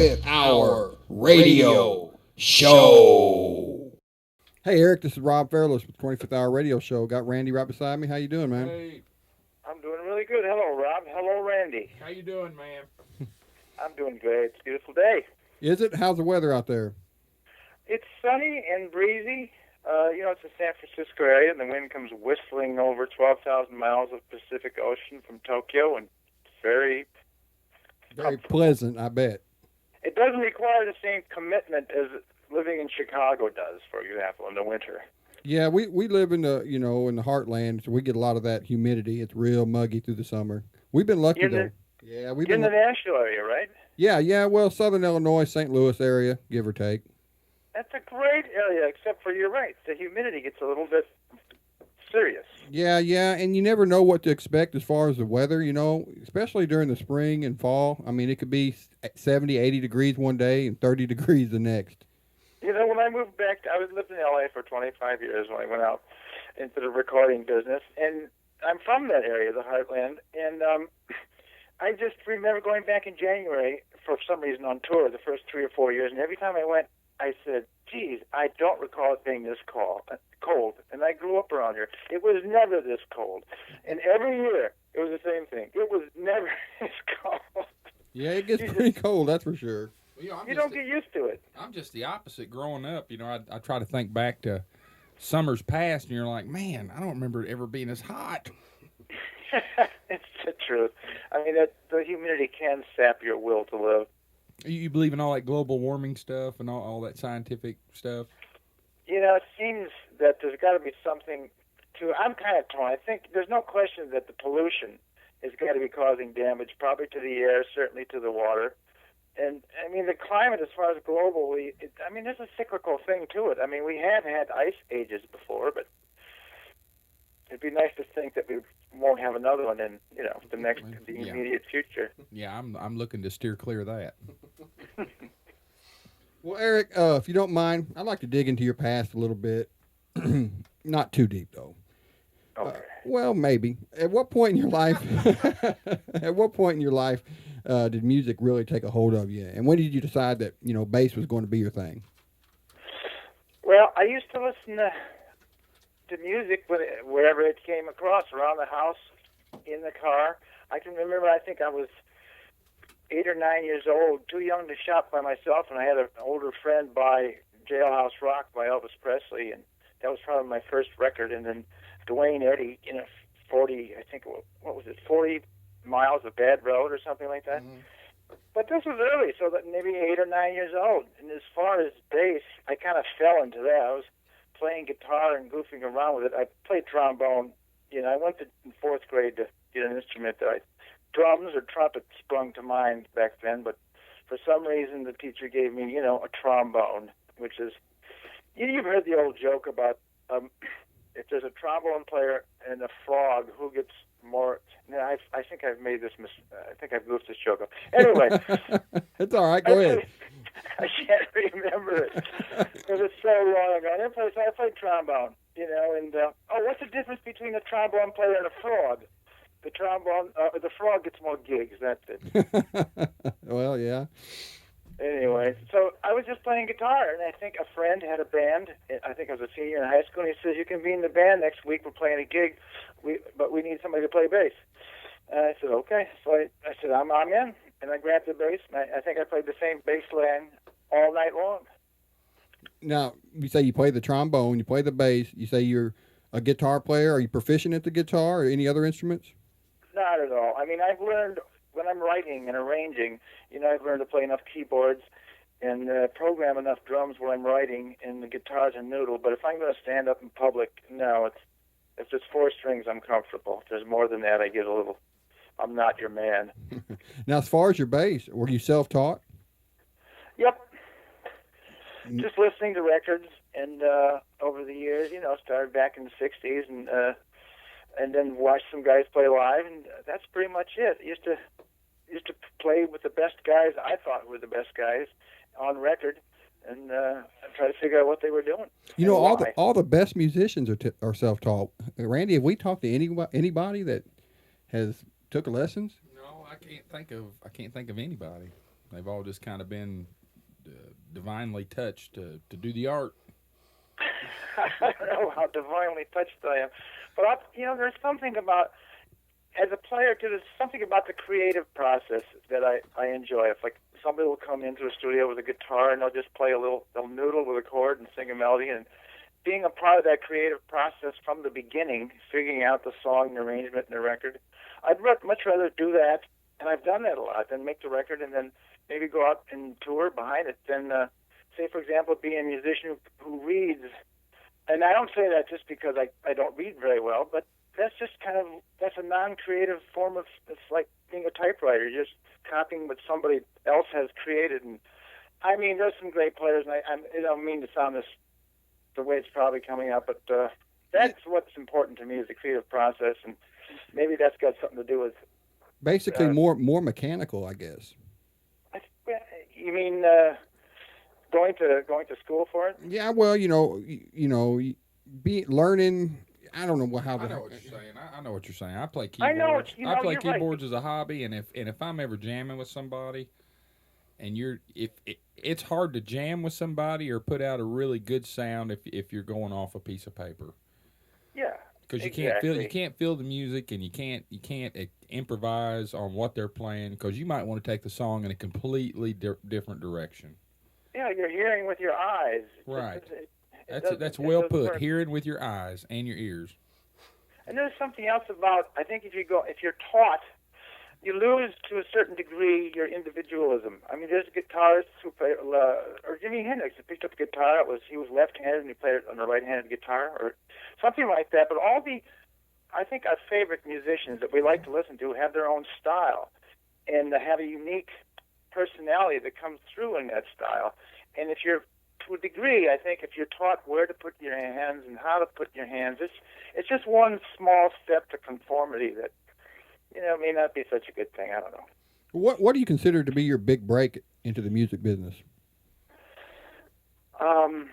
25th-hour radio show. Hey, Eric, this is Rob Fairless with 25th Hour Radio Show. Got Randy right beside me. How you doing, man? Hey, I'm doing really good. Hello, Rob. Hello, Randy. how you doing, man? I'm doing great. It's a beautiful day. Is it? How's the weather out there? It's sunny and breezy. It's the San Francisco area, and the wind comes whistling over 12,000 miles of Pacific Ocean from Tokyo, and it's very Pleasant, I bet. It doesn't require the same commitment as living in Chicago does, for example, in the winter. Yeah, we live in the in the heartland, so we get a lot of that humidity. It's real muggy through the summer. We've been lucky though. Yeah, we've You're been in the Nashville area, right? Yeah. Well, Southern Illinois, St. Louis area, give or take. That's a great area, except for you're right. The humidity gets a little bit serious. Yeah, and you never know what to expect as far as the weather, especially during the spring and fall. I mean, it could be 70, 80 degrees one day and 30 degrees the next. When I moved back, I lived in L.A. for 25 years when I went out into the recording business, and I'm from that area, the Heartland, and I just remember going back in January for some reason on tour the first 3 or 4 years, and every time I went, I said, geez, I don't recall it being this cold, and I grew up around here. It was never this cold, and every year it was the same thing. It was never this cold. Yeah, it gets pretty cold, that's for sure. You don't get used to it. I'm just the opposite. Growing up, I try to think back to summers past, and you're like, man, I don't remember it ever being as hot. It's the truth. I mean, the humidity can sap your will to live. You believe in all that global warming stuff and all that scientific stuff? It seems that there's got to be something to. I'm kind of torn. I think there's no question that the pollution has got to be causing damage, probably to the air, certainly to the water. And, I mean, the climate as far as globally, there's a cyclical thing to it. I mean, we have had ice ages before, but it'd be nice to think that we won't have another one in, the immediate future. Yeah, I'm looking to steer clear of that. Well, Eric, if you don't mind, I'd like to dig into your past a little bit. Not too deep, though. Okay. Well, maybe. At what point in your life? Did music really take a hold of you? And when did you decide that bass was going to be your thing? Well, I used to listen to music wherever it came across, around the house, in the car. I can remember. I think I was 8 or 9 years old, too young to shop by myself, and I had an older friend buy Jailhouse Rock by Elvis Presley, and that was probably my first record. And then Flo Eddie, 40 miles of bad road or something like that. Mm-hmm. But this was early, so that maybe 8 or 9 years old. And as far as bass, I kind of fell into that. I was playing guitar and goofing around with it. I played trombone. I went to in fourth grade to get an instrument. Drums or trumpet sprung to mind back then, but for some reason the teacher gave me, a trombone, which is, you've heard the old joke about if there's a trombone player and a frog, who gets more? I think I've made this. I think I've goofed this joke up. Anyway, it's all right. Go ahead. I can't remember it because it's so long ago. I played trombone, and what's the difference between a trombone player and a frog? The frog gets more gigs. That's it. Well, yeah. Anyway, so I was just playing guitar, and I think a friend had a band. I think I was a senior in high school, and he says, "You can be in the band next week. We're playing a gig, but we need somebody to play bass." And I said, "Okay." So I said, "I'm in," and I grabbed the bass. And I think I played the same bass line all night long. Now, you say you play the trombone, you play the bass. You say you're a guitar player. Are you proficient at the guitar or any other instruments? Not at all. I mean, I've learned when I'm writing and arranging, I've learned to play enough keyboards and program enough drums while I'm writing, and the guitar's a noodle. But if I'm going to stand up in public, no, if it's 4 strings, I'm comfortable. If there's more than that, I get a little, I'm not your man. Now, as far as your bass, were you self-taught? Yep. Just listening to records, and over the years, started back in the 60s, and then watched some guys play live, and that's pretty much it. Used to play with the best guys I thought were the best guys on record, and try to figure out what they were doing. All the best musicians are self-taught. Randy, have we talked to anybody that has took lessons? No, I can't think of anybody. They've all just kind of been divinely touched to do the art. I don't know how divinely touched I am, but there's something about, as a player too, there's something about the creative process that I enjoy. If like somebody will come into a studio with a guitar and they'll just play they'll noodle with a chord and sing a melody, and being a part of that creative process from the beginning, figuring out the song, the arrangement, and the record, I'd much rather do that, and I've done that a lot, than make the record and then maybe go out and tour behind it. Than say, for example, be a musician who reads. And I don't say that just because I don't read very well, but that's just that's a non-creative form of, it's like being a typewriter. You're just copying what somebody else has created. And I mean, there's some great players, and I don't mean to sound the way it's probably coming out, but that's what's important to me, is the creative process, and maybe that's got something to do with basically more mechanical, I guess. You mean going to school for it? Yeah, well, learning. I don't know how. I know what you're saying. I know what you're saying. I play I keyboards. know, I play you're keyboards right. as a hobby, and if I'm ever jamming with somebody, and it's hard to jam with somebody or put out a really good sound if you're going off a piece of paper. Yeah. Because Exactly. you can't feel the music, and you can't improvise on what they're playing, because you might want to take the song in a completely different direction. Yeah, you're hearing with your eyes. Right. It That's well doesn't put. work. Hearing with your eyes and your ears. And there's something else about, I think if you're taught, you lose to a certain degree your individualism. I mean, there's guitarists who play, or Jimi Hendrix, who picked up the guitar. He was left-handed and he played it on the right-handed guitar, or something like that. But I think our favorite musicians that we like to listen to have their own style, and have a unique personality that comes through in that style. And if you're, to a degree, I think if you're taught where to put your hands and how to put your hands, it's just one small step to conformity that, may not be such a good thing. I don't know. What do you consider to be your big break into the music business? Well,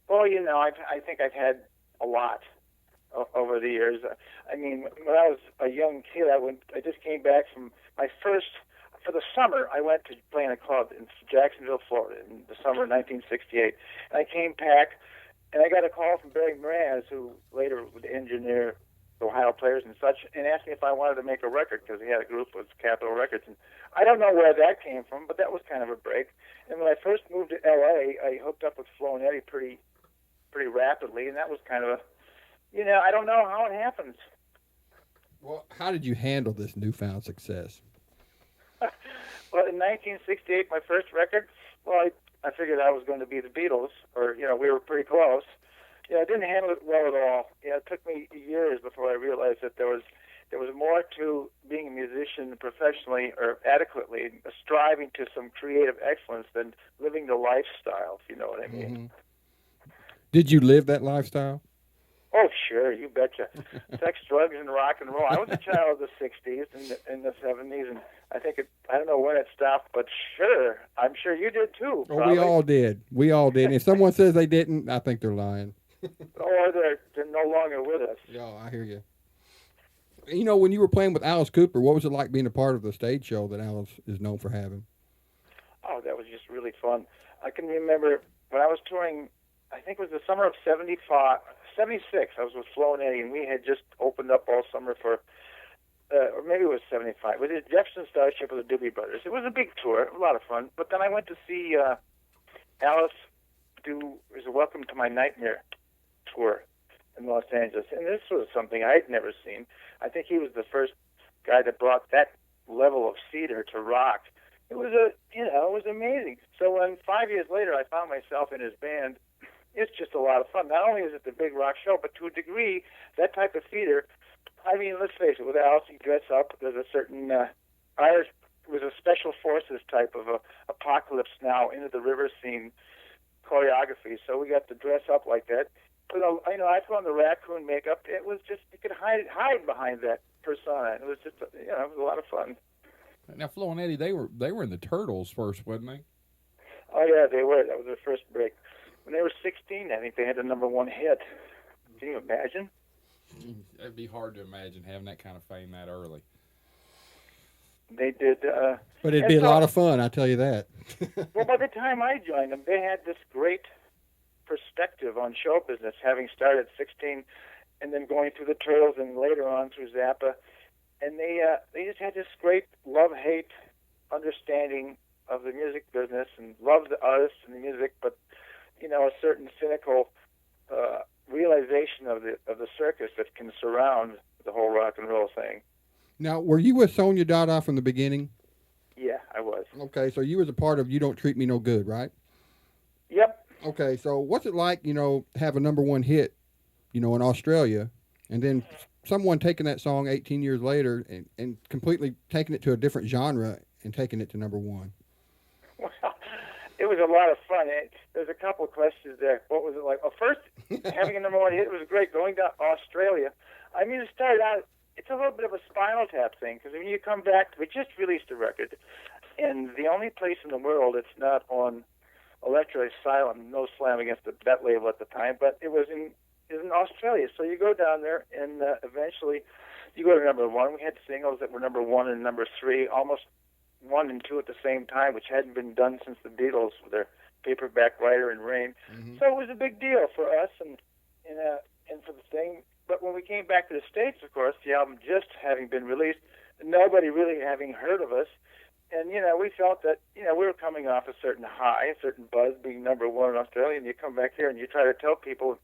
I think I've had a lot over the years. I mean, when I was a young kid, I just came back from my first. For the summer, I went to play in a club in Jacksonville, Florida, in the summer of 1968. And I came back, and I got a call from Barry Moraz, who later would engineer Ohio Players and such, and asked me if I wanted to make a record, because he had a group with Capitol Records. And I don't know where that came from, but that was kind of a break. And when I first moved to L.A., I hooked up with Flo Eddie pretty rapidly, and that was kind of I don't know how it happens. Well, how did you handle this newfound success? Well, in 1968, my first record, well, I figured I was going to be the Beatles, or, we were pretty close. I didn't handle it well at all. It took me years before I realized that there was more to being a musician professionally or adequately, striving to some creative excellence, than living the lifestyle, if you know what I mean. Mm-hmm. Did you live that lifestyle? Oh, sure, you betcha. Sex, drugs, and rock and roll. I was a child of the 60s and the 70s, and I don't know when it stopped, but sure, I'm sure you did too. Oh, we all did. We all did. And if someone says they didn't, I think they're lying. Or they're no longer with us. Yeah, I hear you. When you were playing with Alice Cooper, what was it like being a part of the stage show that Alice is known for having? Oh, that was just really fun. I can remember when I was touring, I think it was the summer of 76, I was with Flo Eddie, and we had just opened up all summer for, or maybe it was 75. We did Jefferson Starship with the Doobie Brothers. It was a big tour, a lot of fun. But then I went to see Alice do a Welcome to My Nightmare tour in Los Angeles, and this was something I'd never seen. I think he was the first guy that brought that level of cedar to rock. It was it was amazing. So when 5 years later I found myself in his band, it's just a lot of fun. Not only is it the big rock show, but to a degree, that type of theater, I mean, let's face it, with Alice, you dress up, there's a certain Irish, was a special forces type of apocalypse now, into the river scene choreography, so we got to dress up like that. But, I put on the raccoon makeup. It was just, you could hide behind that persona. It was just, it was a lot of fun. Now, Flo and Eddie, they were in the Turtles first, wasn't they? Oh, yeah, they were. That was their first break. When they were 16, I think they had the #1 hit. Can you imagine? It'd be hard to imagine having that kind of fame that early. They did. But it'd be a lot of fun, I tell you that. Well, by the time I joined them, they had this great perspective on show business, having started at 16 and then going through the Turtles and later on through Zappa. And they just had this great love-hate understanding of the music business and loved the artists and the music, but, you know, a certain cynical realization of the circus that can surround the whole rock and roll thing. Now, were you with Sonia Dada from the beginning? Yeah, I was. Okay, so you was a part of You Don't Treat Me No Good, right? Yep. Okay, so what's it like, you know, have a #1 hit, you know, in Australia, and then someone taking that song 18 years later and completely taking it to a different genre and taking it to #1? Well, it was a lot of fun. There's a couple of questions there. What was it like? Well, first, having a #1 hit was great. Going to Australia, I mean, it started out, it's a little bit of a Spinal Tap thing, because when you come back, we just released a record, and the only place in the world it's not on Electro Asylum, no slam against that label at the time, but it was in Australia. So you go down there, and eventually you go to #1. We had singles that were #1 and #3, almost 1 and 2 at the same time, which hadn't been done since the Beatles with their Paperback Writer and Rain. Mm-hmm. So it was a big deal for us and for the thing. But when we came back to the States, of course, the album just having been released, nobody really having heard of us. And, you know, we felt that, you know, we were coming off a certain high, a certain buzz, being #1 in Australia, and you come back here and you try to tell people,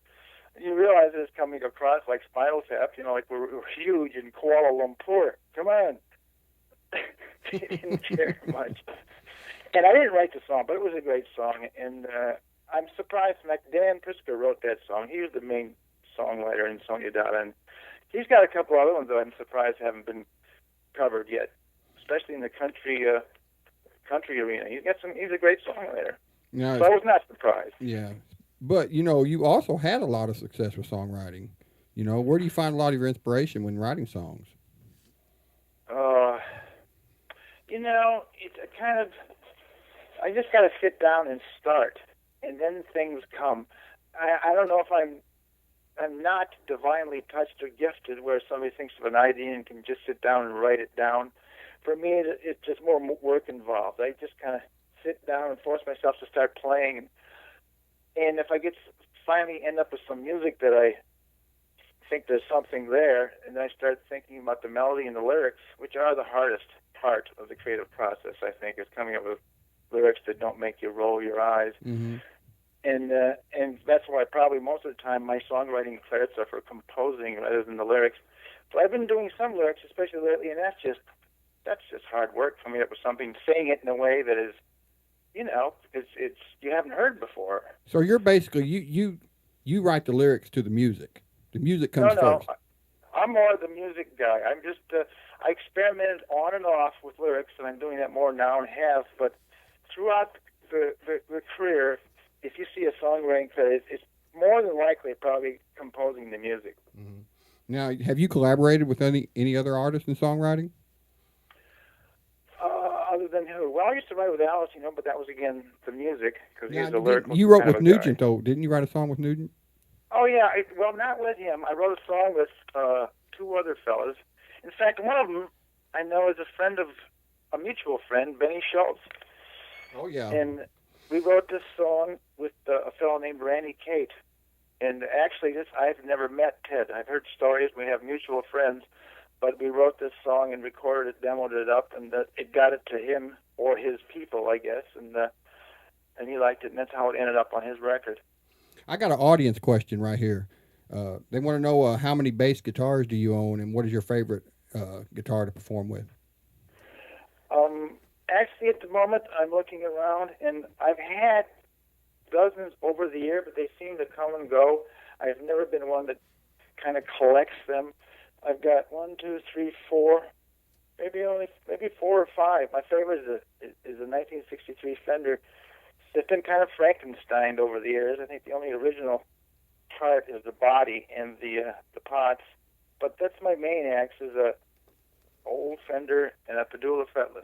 you realize it's coming across like Spinal Tap, you know, like we're huge in Kuala Lumpur. Come on. They didn't care much. And I didn't write the song, but it was a great song. And I'm surprised, like Dan Prisker wrote that song. He was the main songwriter in Sonia Dada, and he's got a couple other ones that I'm surprised haven't been covered yet, especially in the country arena. He's a great songwriter. Yeah, so I was not surprised. Yeah, but you know, you also had a lot of success with songwriting. You know, where do you find a lot of your inspiration when writing songs? You know, it's a kind of, I just got to sit down and start, and then things come. I don't know if I'm not divinely touched or gifted where somebody thinks of an idea and can just sit down and write it down. For me, it's just more work involved. I just kind of sit down and force myself to start playing. And if I finally end up with some music that I think there's something there, and then I start thinking about the melody and the lyrics, which are the hardest part of the creative process, I think, is coming up with lyrics that don't make you roll your eyes. Mm-hmm. And that's why probably most of the time my songwriting credits are for composing rather than the lyrics. But I've been doing some lyrics, especially lately, and that's just hard work coming up with something, saying it in a way that is, you know, it's you haven't heard before. So you're basically you write the lyrics to the music. The music comes first. No, I'm more the music guy. I'm just I experimented on and off with lyrics, and I'm doing that more now and have. But throughout the career, if you see a songwriting credit, it's more than likely probably composing the music. Mm-hmm. Now, have you collaborated with any other artists in songwriting? Other than who? Well, I used to write with Alice, you know, but that was, again, the music, because he's a lyrical. You wrote with Nugent, though. Didn't you write a song with Nugent? Oh, yeah. Well, not with him. I wrote a song with 2 other fellas. In fact, one of them I know is a mutual friend, Benny Schultz. Oh, yeah. And we wrote this song with a fellow named Randy Cate. And actually, I've never met Ted. I've heard stories. We have mutual friends. But we wrote this song and recorded it, demoed it up, and it got it to him or his people, I guess. And he liked it, and that's how it ended up on his record. I got an audience question right here. They want to know how many bass guitars do you own, and what is your favorite guitar to perform with? Actually, at the moment, I'm looking around, and I've had dozens over the year, but they seem to come and go. I've never been one that kind of collects them. I've got 1, 2, 3, 4, maybe 4 or 5. My favorite is a 1963 Fender. It's been kind of Frankensteined over the years. I think the only original part is the body and the pots. But that's my main axe, is a old Fender and a Padula fretless.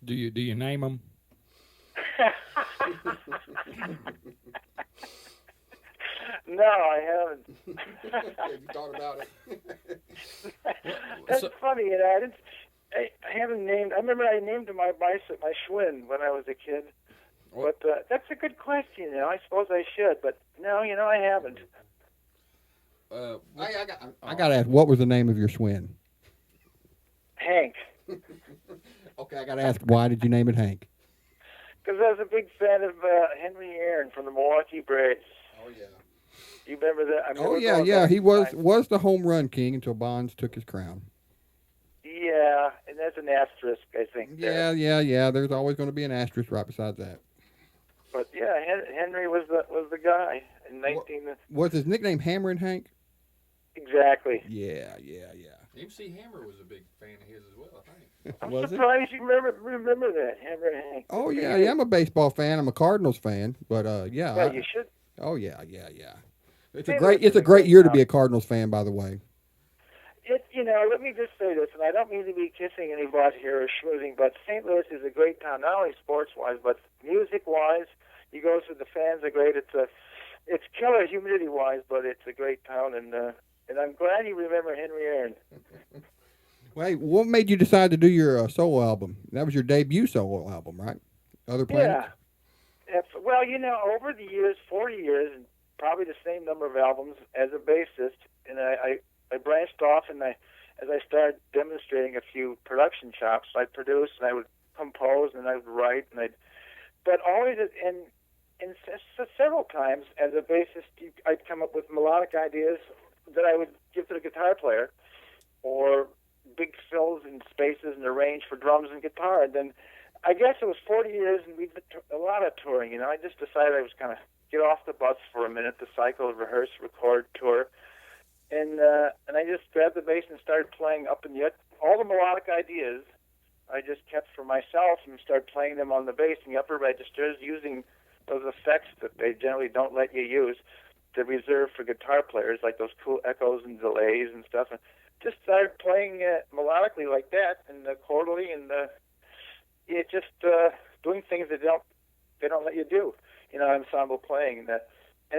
Do you name them? No, I haven't. You thought about it. That's funny, you know. I haven't named. I remember I named my bicycle my Schwinn when I was a kid. What? But that's a good question. I suppose I should, but no, I haven't. I got to ask, what was the name of your Schwinn? Hank. Okay, I got to ask, why did you name it Hank? Because I was a big fan of Henry Aaron from the Milwaukee Braves. Oh yeah. You remember that? I mean, Oh yeah. He was the home run king until Bonds took his crown. Yeah, and that's an asterisk, I think. Yeah. There's always going to be an asterisk right beside that. But yeah, Henry was the guy in 19. Was his nickname Hammerin' Hank? Exactly. Yeah. MC Hammer was a big fan of his as well, I think. I'm surprised you remember that, Hammer and Hank. Oh yeah. I'm a baseball fan. I'm a Cardinals fan, but yeah. Yeah, you should. Oh yeah. It's a great year to be a Cardinals fan, by the way. Let me just say this, and I don't mean to be kissing any butt here or schmoozing, but St. Louis is a great town, not only sports-wise, but music-wise. You go through, the fans are great. It's killer humidity-wise, but it's a great town, and I'm glad you remember Henry Aaron. Wait, what made you decide to do your solo album? That was your debut solo album, right? Other Planets? Yeah. Well, over the years, 40 years, and probably the same number of albums as a bassist, and I branched off, and as I started demonstrating a few production chops, I'd produce, and I would compose, and I would write, but always, and several times as a bassist, I'd come up with melodic ideas that I would give to the guitar player, or big fills and spaces and arrange for drums and guitar. And then I guess it was 40 years, and we did a lot of touring. I just decided I was kind of get off the bus for a minute, the cycle, rehearse, record, tour. And I just grabbed the bass and started playing up in the all the melodic ideas I just kept for myself and started playing them on the bass in the upper registers, using those effects that they generally don't let you use, they're reserved for guitar players, like those cool echoes and delays and stuff. And just started playing melodically like that, and chordally, and it just doing things that they don't let you do, ensemble playing, and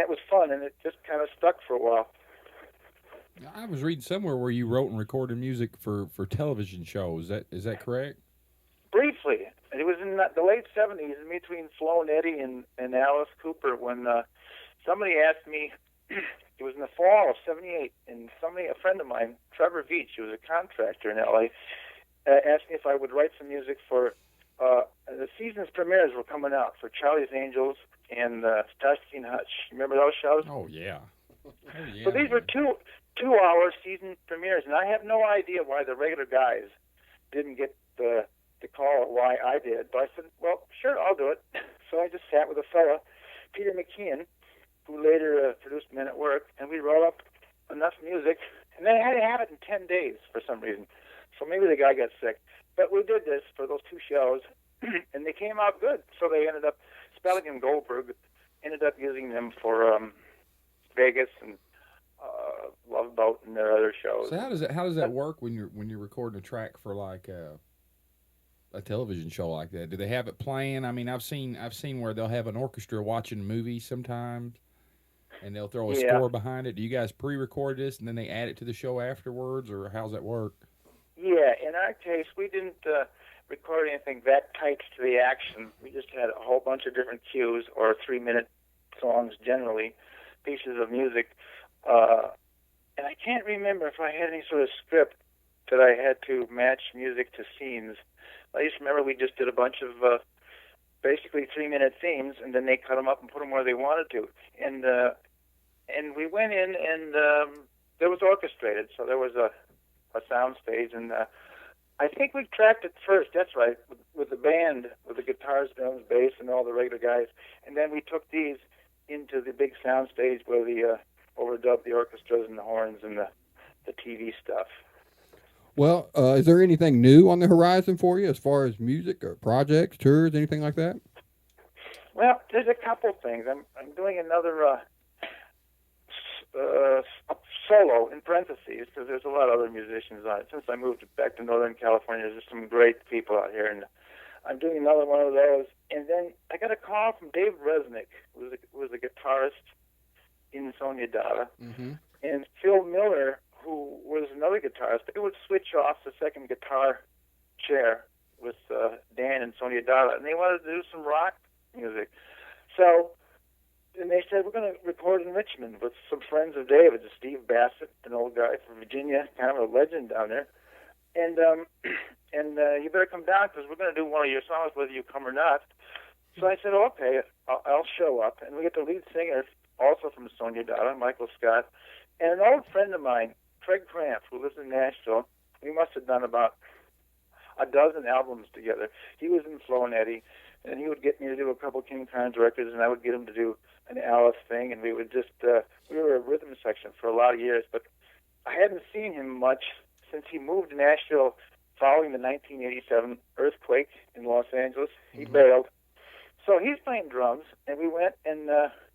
it was fun, and it just kind of stuck for a while. I was reading somewhere where you wrote and recorded music for television shows. Is that correct? Briefly. It was in the late 70s, in between Flo and Eddie and Alice Cooper, when somebody asked me, it was in the fall of 78, and a friend of mine, Trevor Veach, who was a contractor in L.A., asked me if I would write some music for, the season's premieres were coming out for Charlie's Angels and Starsky and Hutch. Remember those shows? Oh, yeah. So these were two-hour season premieres, and I have no idea why the regular guys didn't get the call, or why I did. But I said, well, sure, I'll do it. So I just sat with a fella, Peter McKeon, who later produced Men at Work, and we wrote up enough music, and then I had to have it in 10 days for some reason. So maybe the guy got sick. But we did this for those two shows, and they came out good. So they ended up, Spelling and Goldberg ended up using them for Vegas and Love Boat and their other shows. So how does that work when you're recording a track for like a television show like that? Do they have it playing? I mean, I've seen where they'll have an orchestra watching a movie sometimes, and they'll throw a score behind it. Do you guys pre-record this and then they add it to the show afterwards, or how's that work? Yeah, in our case, we didn't record anything that tight to the action. We just had a whole bunch of different cues, or 3-minute songs generally, pieces of music. And I can't remember if I had any sort of script that I had to match music to scenes. I just remember we just did a bunch of basically 3-minute themes, and then they cut them up and put them where they wanted to. And we went in, and it was orchestrated, so there was a sound stage, and I think we tracked it first, that's right, with the band, with the guitars, drums, bass, and all the regular guys. And then we took these into the big sound stage where the overdubbed the orchestras and the horns and the TV stuff. Well, is there anything new on the horizon for you as far as music or projects, tours, anything like that? Well, there's a couple things. I'm doing another solo, in parentheses, because there's a lot of other musicians on it. Since I moved back to Northern California, there's some great people out here, and I'm doing another one of those. And then I got a call from Dave Resnick, who was a guitarist in Sonia Dada, and Phil Miller, who was another guitarist. They would switch off the second guitar chair with Dan and Sonia Dada, and they wanted to do some rock music. So, and they said, we're going to record in Richmond with some friends of David's, Steve Bassett, an old guy from Virginia, kind of a legend down there. And you better come down because we're going to do one of your songs whether you come or not. So I said, okay, I'll show up. And we get the lead singer, also from Sonia Dada, Michael Scott, and an old friend of mine, Craig Cramp, who lives in Nashville. We must have done about a dozen albums together. He was in Flo and Eddie, and he would get me to do a couple King Carnes records, and I would get him to do an Alice thing, and we would just, we were a rhythm section for a lot of years, but I hadn't seen him much since he moved to Nashville following the 1987 earthquake in Los Angeles. He bailed. So he's playing drums, and we went and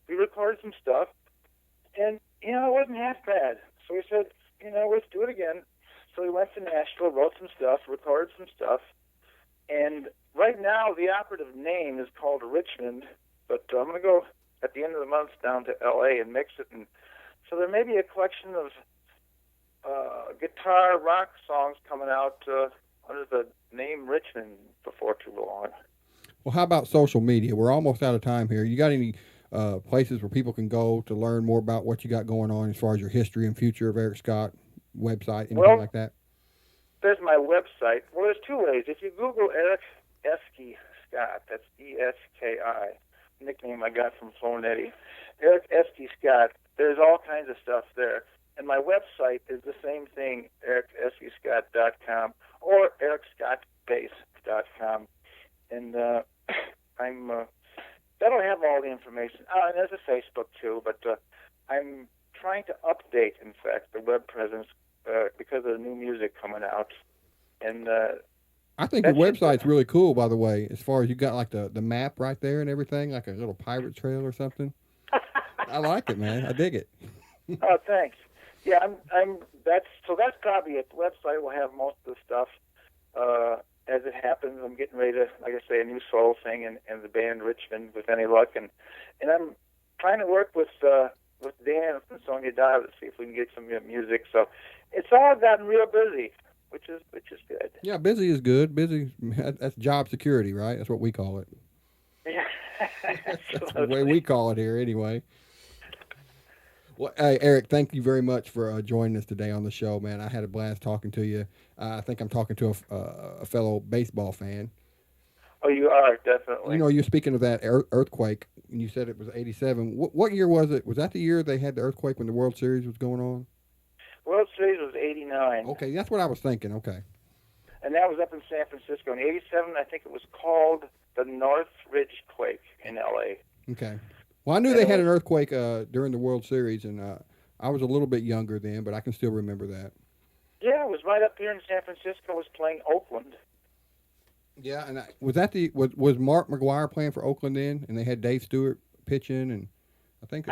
we recorded some stuff, and, it wasn't half bad. So we said, let's do it again. So we went to Nashville, wrote some stuff, recorded some stuff, and right now the operative name is called Richmond, but I'm going to go at the end of the month down to L.A. and mix it. And so there may be a collection of guitar rock songs coming out under the name Richmond before too long. Well, how about social media? We're almost out of time here. You got any places where people can go to learn more about what you got going on as far as your history and future of Erik Scott, website, anything like that? There's my website. Well, there's two ways. If you Google Erik Scott, that's E-S-K-I, nickname I got from Flo and Eddie, Erik Scott, there's all kinds of stuff there. And my website is the same thing, erikscott.com or erikscottbass.com. And that'll have all the information. And there's a Facebook, too, but I'm trying to update, in fact, the web presence because of the new music coming out. And I think your website's really cool, by the way, as far as you got like the map right there and everything, like a little pirate trail or something. I like it, man. I dig it. Oh, thanks. Yeah, that's probably it. The website will have most of the stuff as it happens. I'm getting ready to, like I say, a new solo thing and the band Richmond with any luck, and I'm trying to work with Dan and Sonia Dada to see if we can get some music. So it's all gotten real busy, which is good. Yeah, busy is good. Busy, that's job security, right? That's what we call it. Yeah, that's the way we call it here, anyway. Well, hey, Erik, thank you very much for joining us today on the show, man. I had a blast talking to you. I think I'm talking to a fellow baseball fan. Oh, you are, definitely. You're speaking of that earthquake, and you said it was 87. What year was it? Was that the year they had the earthquake when the World Series was going on? World Series was 89. Okay, that's what I was thinking, okay. And that was up in San Francisco. In 87, I think it was called the Northridge Quake in L.A. Okay. Well, I knew they had an earthquake during the World Series, and I was a little bit younger then, but I can still remember that. Yeah, it was right up here in San Francisco. It was playing Oakland. Yeah, and was Mark McGwire playing for Oakland then, and they had Dave Stewart pitching, and I think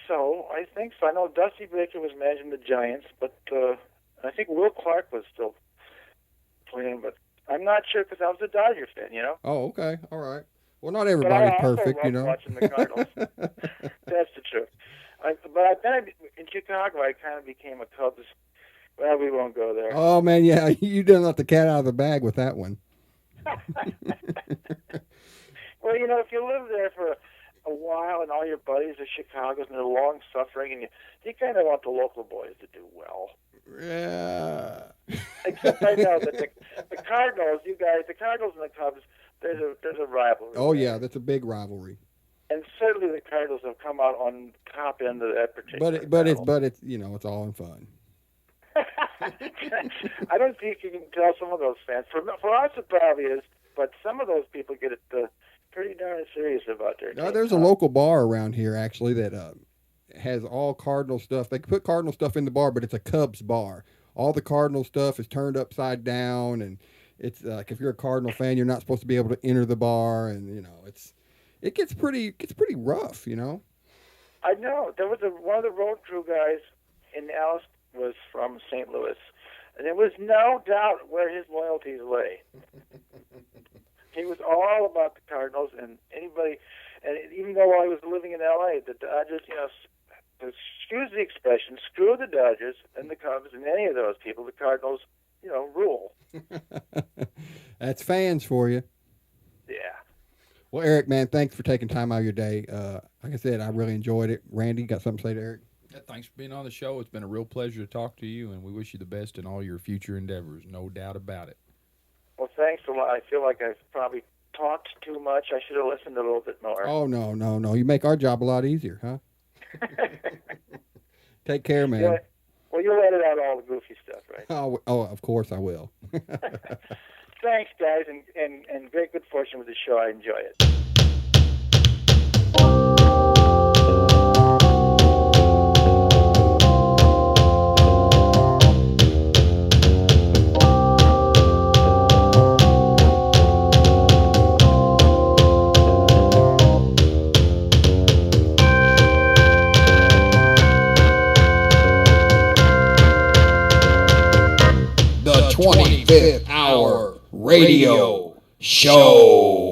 so. I know Dusty Baker was managing the Giants, but I think Will Clark was still playing, but I'm not sure because I was a Dodger fan, Oh, okay, all right. Well, not everybody's perfect, watching the Cardinals. That's the truth. But then in Chicago, I kind of became a Cubs. Well, we won't go there. Oh man, yeah, you didn't let the cat out of the bag with that one. Well, if you live there for a while and all your buddies are Chicago's and they're long suffering, and you kind of want the local boys to do well. Yeah. Except I know that the Cardinals, the Cardinals and the Cubs, there's a rivalry. Oh yeah, that's a big rivalry. And certainly the Cardinals have come out on top end of that particular. But it's it's all in fun. I don't think you can tell some of those fans. For us, it probably is, but some of those people get it pretty darn serious about their team. There's a local bar around here, actually, that has all Cardinal stuff. They put Cardinal stuff in the bar, but it's a Cubs bar. All the Cardinal stuff is turned upside down, and it's like if you're a Cardinal fan, you're not supposed to be able to enter the bar, and it gets pretty rough, I know. There was one of the road crew guys in Dallas was from St. Louis, and there was no doubt where his loyalties lay. He was all about the Cardinals, and even though I was living in L.A., the Dodgers, excuse the expression, screw the Dodgers and the Cubs and any of those people. The Cardinals, rule. That's fans for you. Yeah. Well, Eric, man, thanks for taking time out of your day. Like I said, I really enjoyed it. Randy, got something to say to Eric? Yeah, thanks for being on the show. It's been a real pleasure to talk to you, and we wish you the best in all your future endeavors. No doubt about it. Well, thanks a lot. I feel like I've probably talked too much. I should have listened a little bit more. Oh, no. You make our job a lot easier, huh? Take care, man. Yeah. Well, you'll edit out all the goofy stuff, right? Oh, of course I will. Thanks, guys, and great good fortune with the show. I enjoy it. The 25th Hour Radio Show.